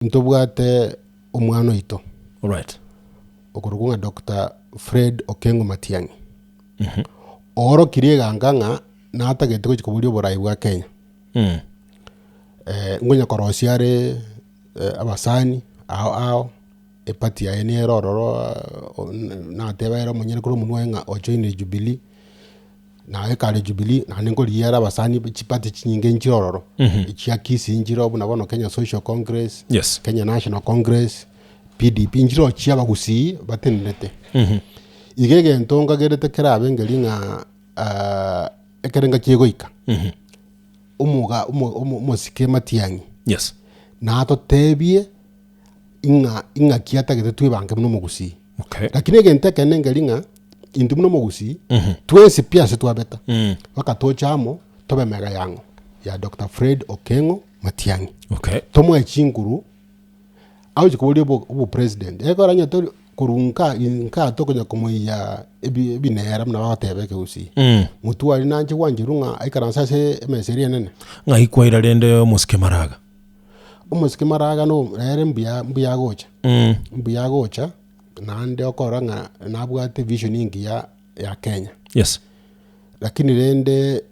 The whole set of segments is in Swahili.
Ntobwate omwana oito. All right. Okurugunga Dr. Fred Okengo Matiang'i. Oro kiriega nganga na atagete ko chikobuli oborai bwa Kenya. Ngonya korosiare abasani ao epati ya ene rororo na tebera munyene kuro munwenga ojoine Jubilee na ekale Jubilee na ningo liara abasani chipati chinyinge nchirororo ichia kisi njiro buna bono Kenya Social Congress, Yes. Kenya National Congress, PDP njiro chia bagusi batenete. Igege ntonga gerete kerabe ngelinga ekerenga kiegoika. Umuga umusike Matiang'i. Yes. Na ato tebie inga kiata gete tuibange mno mugusi. Okay. Lakini egenteke nengelinga indu mno mugusi twese pia se twabeta. Wakatochamo tobe mega yango ya Dr. Fred Okengo Matiang'i. Okay. Tomo echinguru au jikobuli obo president. Eko ranya to kurunka inka to kuja komoya ebinera mna batebeke usi. Mutu ali nanje wanjirunga aikaransa se meseri nene. Ngai kwaira rende musike maraga. Umusike maraga no rere mbia gocha. Mbia gocha nande okoranga nabwate vision ingi ya Kenya. Yes. Lakini rende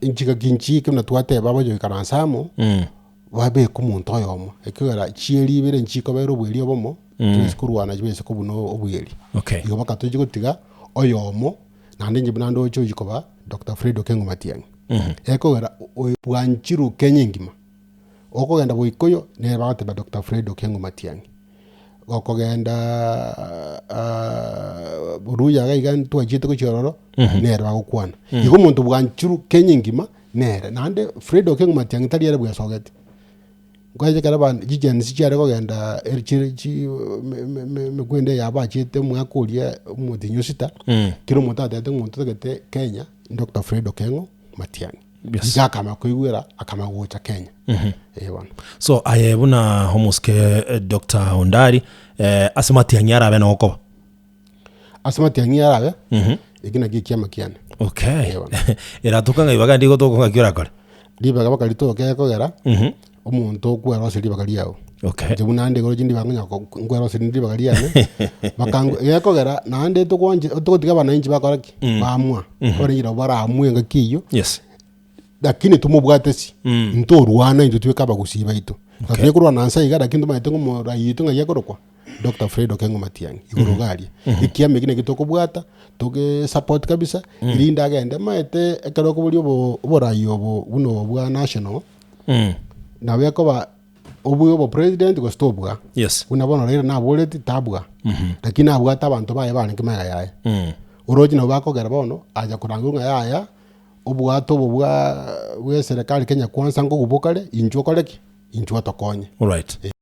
inchika kinchi kimna twate baba jo ikaransamo. Wabe kumuntu yomo. Ekera chieri bere nchiko bero bweli obomo. Twiskuruana jibese kubuno obweli. Okay. Igo bakatoje gutiga oyomo nande njibunando ocho jikoba Dr. Fred Okengo Matiang'i. Ekogera bwanchiru Kenya ngima. Okogenda boikoyo ne bagate ba Dr. Fred Okengo Matiang'i. Okogenda buruya ga igan twajite ko chororo nere bagukwana. Igo muntu bwanchiru Kenya ngima nere nande Fred Okengo Matiang'i taliere bwa sogete. Kwaje karaba jijensi cyare kogenda erchiri mekwende yabachite mwakuria mudinyusita kiro mutatete muntu tegete Kenya Dr. Fred Okengo Matiang'i. Yes. Yakama kuigwira akama gocha Kenya. Bwana. So ayebuna homuske Dr. Ondari Matiang'i arabe no ko. Matiang'i arabe. Igina gikiama kiane. Okay. Era tukanga ibaga ndigo tokonga kiora kore. Libaga bakalito kegera. Omuntu kwero siri bakaliao. Okay. Jebunande goro jindi banganya kwero siri ndi bakaliane. Bakango yekogera nande to kwanje to tiga bana inji bakoraki. Bamwa. Kore nyira bara amwe ngakiyo. Yes. Lakini tumubwatesi. Ntorwana indu tweka bagusiba ito. Kakye kurwa nansa igara kindu maite ngo rayitu nga yekorokwa. Dr. Fred Okengo Matiang'i igorogaria. Ikiame gine kitoko bwata toge support kabisa irinda agende maite ekaroko buli obo rayo buno bwa national. Na weko ba obo president go stopwa. Yes. Unabona rero na boleti tabwa. Lakini abwata abantu baye bane kemaya yaye. Uroji na bakogera bono aja kurangunga yaya obwato bwa serikali Kenya kwanza ngo gubokale injwa koleki injwa tokonye. All right.